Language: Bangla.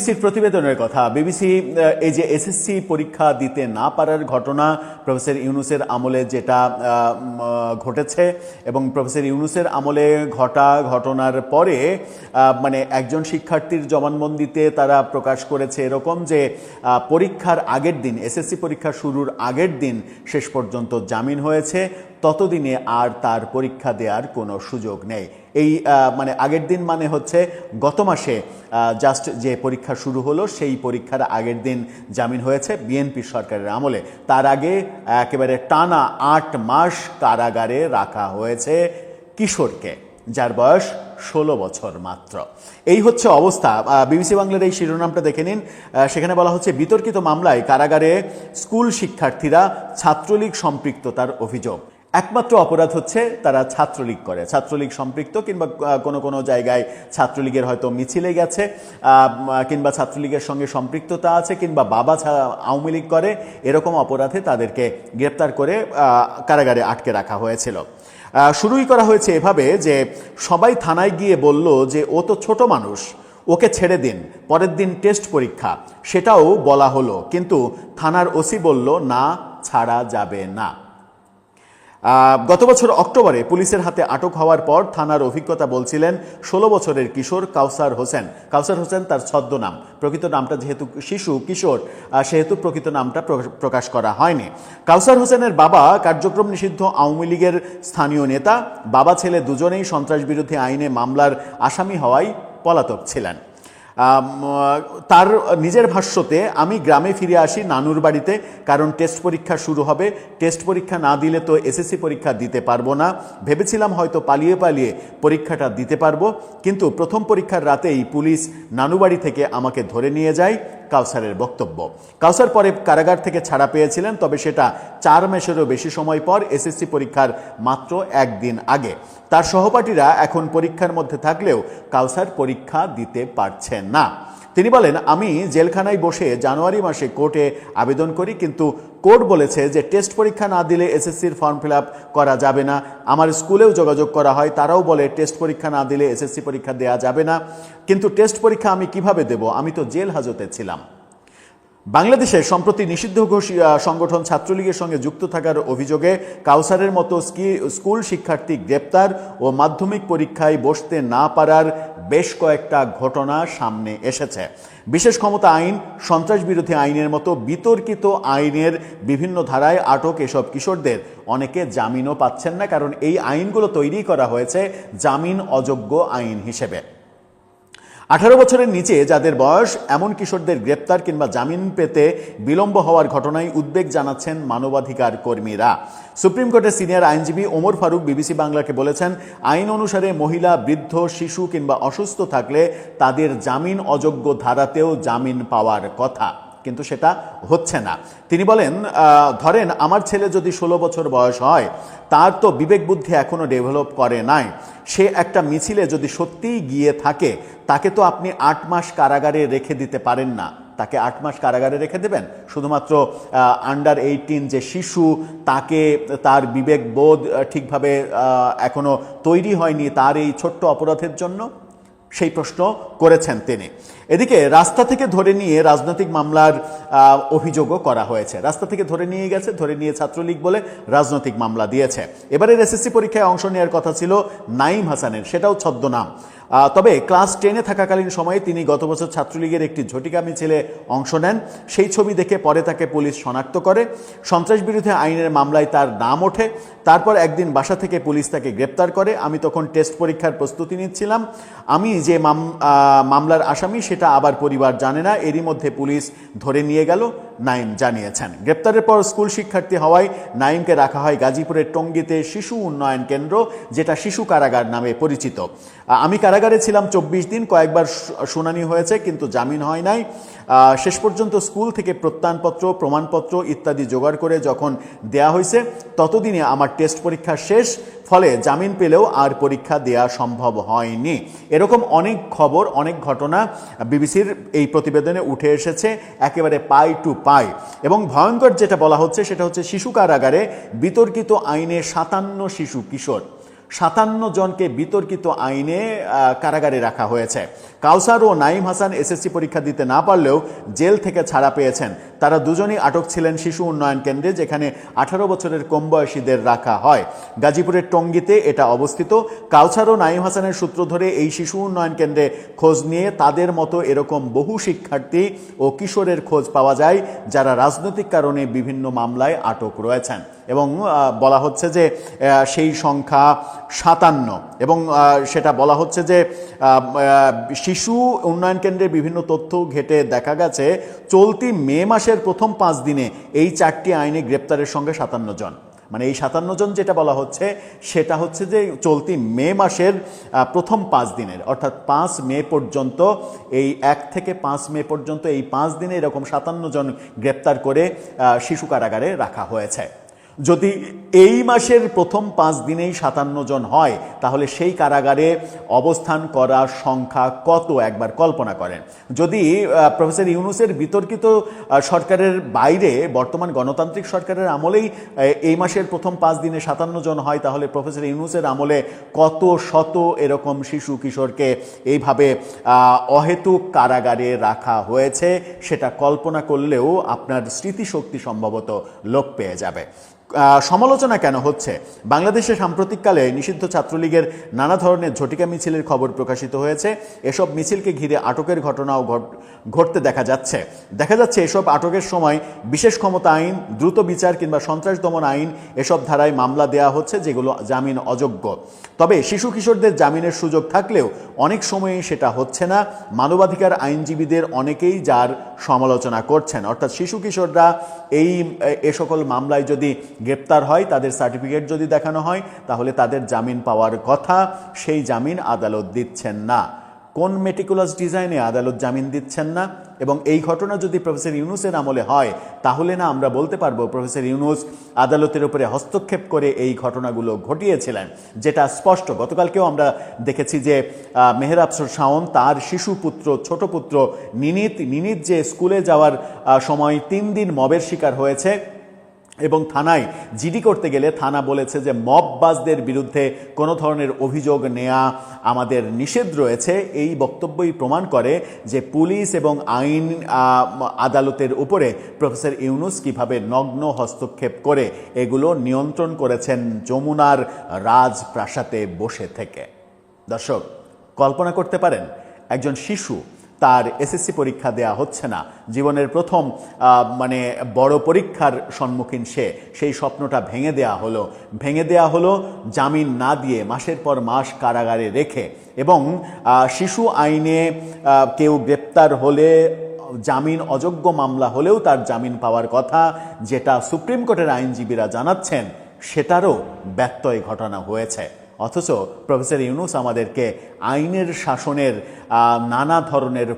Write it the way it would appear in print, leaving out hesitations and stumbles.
বিবিসির প্রতিবেদনের কথা। বিবিসি এই যে এসএসসি পরীক্ষা দিতে না পারার ঘটনা প্রফেসর ইউনূসের আমলে যেটা ঘটেছে এবং প্রফেসর ইউনূসের আমলে ঘটা ঘটনার পরে মানে একজন শিক্ষার্থীর জবানবন্দিতে তারা প্রকাশ করেছে এরকম যে পরীক্ষার আগের দিন, এসএসসি পরীক্ষা শুরুর আগের দিন শেষ পর্যন্ত জামিন হয়েছে, ততদিনে আর তার পরীক্ষা দেওয়ার কোনো সুযোগ নেই। এই মানে আগের দিন মানে হচ্ছে গত মাসে জাস্ট যে পরীক্ষা শুরু হলো সেই পরীক্ষার আগের দিন জামিন হয়েছে বিএনপি সরকারের আমলে। তার আগে একেবারে টানা ৮ মাস কারাগারে রাখা হয়েছে কিশোরকে, যার বয়স 16 বছর মাত্র। এই হচ্ছে অবস্থা। বিবিসি বাংলার এই শিরোনামটা দেখে নিন। সেখানে বলা হচ্ছে বিতর্কিত মামলায় কারাগারে স্কুল শিক্ষার্থীরা, ছাত্রলীগ সম্পৃক্ততার অভিযোগ। একমাত্র অপরাধ হচ্ছে তারা ছাত্রলীগ করে, ছাত্রলীগ সম্পৃক্ত কিংবা কোনো কোনো জায়গায় ছাত্রলীগের হয়তো মিছিলে গেছে কিংবা ছাত্রলীগের সঙ্গে সম্পৃক্ততা আছে কিংবা বাবা আওয়ামী লীগ করে, এরকম অপরাধে তাদেরকে গ্রেপ্তার করে কারাগারে আটকে রাখা হয়েছিল। শুরুই করা হয়েছে এভাবে যে সবাই থানায় গিয়ে বলল যে ও তো ছোট মানুষ, ওকে ছেড়ে দিন, পরের দিন টেস্ট পরীক্ষা, সেটাও বলা হলো, কিন্তু থানার ওসি বলল না, ছাড়া যাবে না। গত বছর অক্টোবরে পুলিশের হাতে আটক হওয়ার পর থানার অভিজ্ঞতা বলছিলেন 16 বছরের কিশোর কাউসার হোসেন। কাউসার হোসেন তার ছদ্মনাম, প্রকৃত নামটা যেহেতু কিশোর সেহেতু প্রকৃত নামটা প্রকাশ করা হয়নি। কাউসার হোসেনের বাবা কার্যক্রম নিষিদ্ধ আওয়ামী লীগের স্থানীয় নেতা, বাবা ছেলে দুজনেই সন্ত্রাস বিরোধী আইনে মামলার আসামি হওয়ায় পলাতক ছিলেন। তার নিজের ভাষ্যতে আমি গ্রামে ফিরে আসি নানুর বাড়িতে, কারণ টেস্ট পরীক্ষা শুরু হবে, টেস্ট পরীক্ষা না দিলে তো এসএসসি পরীক্ষা দিতে পারবো না, ভেবেছিলাম হয়তো পালিয়ে পালিয়ে পরীক্ষাটা দিতে পারবো, কিন্তু প্রথম পরীক্ষার রাতেই পুলিশ নানুবাড়ি থেকে আমাকে ধরে নিয়ে যায়। কাউসারের বক্তব্য। কাউসার পরে কারাগার থেকে ছাড়া পেয়েছিলেন, তবে সেটা 4 মাসেরও বেশি সময় পর, এসএসসি পরীক্ষার মাত্র 1 দিন আগে। তার সহপাঠীরা এখন পরীক্ষার মধ্যে থাকলেও কাউসার পরীক্ষা দিতে পারছেন না। তিনি বলেন, আমি জেলখানায় বসে জানুয়ারি মাসে কোর্টে আবেদন করি, কিন্তু কোর্ট বলেছে যে টেস্ট পরীক্ষা না দিলে এসএসসির ফর্ম ফিল আপ করা যাবে না। আমার স্কুলেও যোগাযোগ করা হয়, তারাও বলে টেস্ট পরীক্ষা না দিলে এসএসসি পরীক্ষা দেওয়া যাবে না। কিন্তু টেস্ট পরীক্ষা আমি কিভাবে দেব? আমি তো জেল হাজতে ছিলাম। বাংলাদেশে সম্প্রতি নিষিদ্ধ সংগঠন ছাত্রলীগের সঙ্গে যুক্ত থাকার অভিযোগে কাউসারের মতো স্কুল শিক্ষার্থী গ্রেপ্তার ও মাধ্যমিক পরীক্ষায় বসতে না পারার বেশ কয়েকটা ঘটনা সামনে এসেছে। বিশেষ ক্ষমতা আইন, সন্ত্রাস বিরোধী আইনের মতো বিতর্কিত আইনের বিভিন্ন ধারায় আটক এসব কিশোরদের অনেকে জামিনও পাচ্ছেন না, কারণ এই আইনগুলো তৈরি করা হয়েছে জামিন অযোগ্য আইন হিসেবে। 18 বছরের নিচে যাদের বয়স, এমন কিশোরদের গ্রেপ্তার কিংবা জামিন পেতে বিলম্ব হওয়ার ঘটনায় উদ্বেগ জানাচ্ছেন মানবাধিকার কর্মীরা। সুপ্রিম কোর্টের সিনিয়র আইনজীবী ওমর ফারুক বিবিসি বাংলাকে বলেছেন, আইন অনুসারে মহিলা, বৃদ্ধ, শিশু কিংবা অসুস্থ থাকলে তাদের জামিন অযোগ্য ধারাতেও জামিন পাওয়ার কথা, কিন্তু সেটা হচ্ছে না। তিনি বলেন, ধরেন আমার ছেলে যদি 16 বছর বয়স হয়, তার তো বিবেক বুদ্ধি এখনো ডেভেলপ করে নাই, সে একটা মিছিলে যদি সত্যিই গিয়ে থাকে, তাকে তো আপনি 8 মাস কারাগারে রেখে দিতে পারেন না। তাকে 8 মাস কারাগারে রেখে দেবেন শুধুমাত্র আন্ডার 18 যে শিশু, তাকে তার বিবেক বোধ ঠিকভাবে এখনো তৈরি হয়নি তার এই ছোট্ট অপরাধের জন্য? সেই প্রশ্ন করেছেন তিনি। এদিকে রাস্তা থেকে ধরে নিয়ে রাজনৈতিক মামলার অভিযোগও করা হয়েছে। রাস্তা থেকে ধরে নিয়ে গেছে, ধরে নিয়ে ছাত্রলীগ বলে রাজনৈতিক মামলা দিয়েছে। এবারের এসএসসি পরীক্ষায় অংশ নেওয়ার কথা ছিল নাঈম হাসানের, সেটাও ছদ্মনাম। তবে ক্লাস 10-এ থাকাকালীন সময়ে তিনি গত বছর ছাত্রলীগের একটি ঝটিকা মিছিলে অংশ নেন। সেই ছবি দেখে পরে তাকে পুলিশ শনাক্ত করে। সন্ত্রাস বিরোধী আইনের মামলায় তার নাম ওঠে। তারপর একদিন বাসা থেকে পুলিশ তাকে গ্রেপ্তার করে। আমি তখন টেস্ট পরীক্ষার প্রস্তুতি নিচ্ছিলাম। আমি যে মামলার আসামি সেটা আবার পরিবার জানে না, এরই মধ্যে পুলিশ ধরে নিয়ে গেল, নাঈম জানিয়েছেন। গ্রেপ্তারের পর স্কুল শিক্ষার্থী হওয়ায় নাঈমকে রাখা হয় গাজীপুরের টঙ্গীতে শিশু উন্নয়ন কেন্দ্র, যেটা শিশু কারাগার নামে পরিচিত। আমি কারাগারে ছিলাম 24 দিন, কয়েকবার শুনানি হয়েছে কিন্তু জামিন হয় নাই। শেষ পর্যন্ত স্কুল থেকে প্রত্যয়নপত্র, প্রমাণপত্র ইত্যাদি জোগাড় করে যখন দেয়া হয়েছে, ততদিনে আমার টেস্ট পরীক্ষা শেষ, ফলে জামিন পেলেও আর পরীক্ষা দেয়া সম্ভব হয়নি। এরকম অনেক খবর, অনেক ঘটনা বিবিসির এই প্রতিবেদনে উঠে এসেছে, একেবারে পাই টু পাই। এবং ভয়ঙ্কর যেটা বলা হচ্ছে সেটা হচ্ছে শিশু কারাগারে বিতর্কিত আইনে 57 শিশু কিশোর। 57 জনকে বিতর্কিত আইনে কারাগারে রাখা হয়েছে। কাউসার ও নাইম হাসান এসএসসি পরীক্ষা দিতে না পারলেও জেল থেকে ছাড়া পেয়েছেন। তারা দুজনই আটক ছিলেন শিশু উন্নয়ন কেন্দ্রে, যেখানে 18 বছরের কম বয়সীদের রাখা হয়। গাজীপুরের টঙ্গীতে এটা অবস্থিত। কাউসার ও নাইম হাসানের সূত্র ধরে এই শিশু উন্নয়ন কেন্দ্রে খোঁজ নিয়ে তাদের মতো এরকম বহু শিক্ষার্থী ও কিশোরের খোঁজ পাওয়া যায়, যারা রাজনৈতিক কারণে বিভিন্ন মামলায় আটক রয়েছেন। এবং বলা হচ্ছে যে সেই সংখ্যা 57, এবং সেটা বলা হচ্ছে যে শিশু উন্নয়ন কেন্দ্রের বিভিন্ন তথ্য ঘেটে দেখা গেছে চলতি মে মাসের প্রথম 5 দিনে এই 4টি আইনে গ্রেপ্তারের সঙ্গে 57 জন। মানে এই 57 জন যেটা বলা হচ্ছে সেটা হচ্ছে যে চলতি মে মাসের প্রথম 5 দিনের, অর্থাৎ 5 মে পর্যন্ত, এই 1 থেকে 5 মে পর্যন্ত এই 5 দিনে এরকম 57 জন গ্রেপ্তার করে শিশু কারাগারে রাখা হয়েছে। যদি এই মাসের প্রথম 5 দিনেই 57 জন হয়, তাহলে সেই কারাগারে অবস্থান করার সংখ্যা কত একবার কল্পনা করেন। যদি প্রফেসর ইউনূসের বিতর্কিত সরকারের বাইরে বর্তমান গণতান্ত্রিক সরকারের আমলেই এই মাসের প্রথম 5 দিনে 57 জন হয়, তাহলে প্রফেসর ইউনূসের আমলে কত শত এরকম শিশু কিশোরকে এইভাবে অহেতুক কারাগারে রাখা হয়েছে সেটা কল্পনা করলেও আপনার স্মৃতিশক্তি সম্ভবত লোপ পেয়ে যাবে। সমালোচনা কেন হচ্ছে? বাংলাদেশে সাম্প্রতিককালে নিষিদ্ধ ছাত্রলীগের নানা ধরনের ঝটিকা মিছিলের খবর প্রকাশিত হয়েছে। এসব মিছিলকে ঘিরে আটকের ঘটনাও ঘটতে দেখা যাচ্ছে। এসব আটকের সময় বিশেষ ক্ষমতা আইন, দ্রুত বিচার কিংবা সন্ত্রাস দমন আইন এসব ধারায় মামলা দেওয়া হচ্ছে, যেগুলো জামিন অযোগ্য। তবে শিশু কিশোরদের জামিনের সুযোগ থাকলেও অনেক সময়ই সেটা হচ্ছে না। মানবাধিকার আইনজীবীদের অনেকেই যার সমালোচনা করছেন, অর্থাৎ শিশু কিশোররা এ সকল মামলায় যদি গ্রেপ্তার হয়, তাদের সার্টিফিকেট যদি দেখানো হয়, তাহলে তাদের জামিন পাওয়ার কথা, সেই জামিন আদালত দিচ্ছেন না। কোন মেটিকুলাস ডিজাইনে আদালত জামিন দিচ্ছেন না? এবং এই ঘটনা যদি প্রফেসর ইউনূসের আমলে হয়, তাহলে না আমরা বলতে পারবো প্রফেসর ইউনূস আদালতের উপরে হস্তক্ষেপ করে এই ঘটনাগুলো ঘটিয়েছিলেন, যেটা স্পষ্ট। গতকালকেও আমরা দেখেছি যে মেহের আফসর শাওন তার শিশু পুত্র, ছোট পুত্র নিনিত যে স্কুলে যাওয়ার সময় 3 দিন মবের শিকার হয়েছে, এবং থানায় জিডি করতে গেলে থানা বলেছে যে মববাজদের বিরুদ্ধে কোনো ধরনের অভিযোগ নেওয়া আমাদের নিষেধ রয়েছে। এই বক্তব্যই প্রমাণ করে যে পুলিশ এবং আইন আদালতের উপরে প্রফেসর ইউনূস কিভাবে নগ্ন হস্তক্ষেপ করে এগুলো নিয়ন্ত্রণ করেছেন যমুনার রাজপ্রাসাদে বসে থেকে। দর্শক, কল্পনা করতে পারেন একজন শিশু, তার এসএসসি পরীক্ষা দেয়া হচ্ছে না, জীবনের প্রথম বড় পরীক্ষার সম্মুখীন সেই স্বপ্নটা ভেঙে দেয়া হলো জামিন না দিয়ে, মাসের পর মাস কারাগারে রেখে। এবং শিশু আইনে কেউ গ্রেপ্তার হলে জামিন অযোগ্য মামলা হলেও তার জামিন পাওয়ার কথা, যেটা সুপ্রিম কোর্টের আইনজীবীরা জানাচ্ছেন, সেটারও ব্যত্যয় ঘটনা হয়েছে। অথচ প্রফেসর ইউনূস আমাদেরকে আইনের শাসনের নানা ধরনের